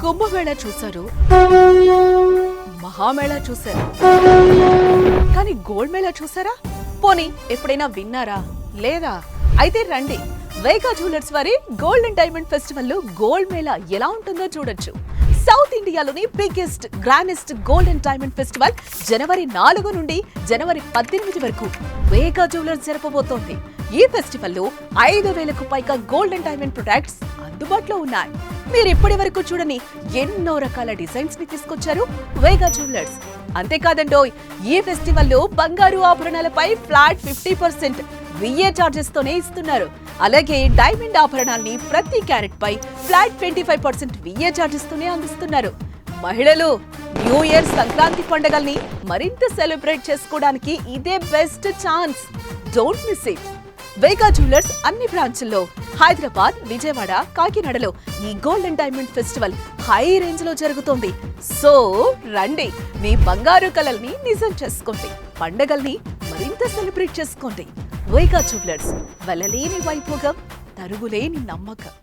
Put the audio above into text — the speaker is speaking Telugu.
కుంభమేళా చూశారు, మహామేళా చూశారు, కానీ గోల్డ్ మేళా చూసారా? పోనీ ఎప్పుడైనా విన్నారా? లేదా? అయితే రండి, వేగా జ్యువెలర్స్ వారి గోల్డ్ అండ్ డైమండ్ ఫెస్టివల్ లో గోల్డ్ మేళా ఎలా ఉంటుందో చూడొచ్చు. సౌత్ ఇండియాలోని biggest grandest gold and diamond festival జనవరి 4 నుండి జనవరి 18 వరకు వేగా జ్యువెలర్స్ జరపబోతోంది. ఈ ఫెస్టివల్ లో 5,000కు పైగా గోల్డ్ అండ్ డైమండ్ ప్రొడక్ట్స్ అందుబాటులో ఉన్నాయి. మీరు ఇప్పటి వరకు చూడని ఎన్నో రకాల డిజైన్స్ ని తీసుకొచ్చారు వేగా జ్యువెలర్స్. అంతేకాదండోయ్, ఈ ఫెస్టివల్ లో బంగారు ఆభరణాలపై ఫ్లాట్ 50% విఏ చార్జెస్ తోనే ఇస్తున్నారు. అలాగే డైమండ్ ఆభరణాల్ని ప్రతి క్యారెట్ పై ఫ్లాట్ 25% విఏ చార్జెస్ తోనే అందిస్తున్నారు. మహిళలు న్యూ ఇయర్, సంక్రాంతి పండుగల్ని మరింత సెలబ్రేట్ చేసుకోవడానికి ఇదే best chance. Don't miss it. Vega jewellers అన్ని బ్రాంచ్ల్లో హైదరాబాద్, విజయవాడ, కాకినాడలో ఈ gold and diamond festival high range లో జరుగుతోంది. సో రండి, మీ బంగారు కలల్ని నిజం చేసుకోండి, పండగల్ని మరింత సెలబ్రేట్ చేసుకోండి. వేగా జ్యువెలర్స్, వెలలేని వైభోగం, తరుగులేని నమ్మకం.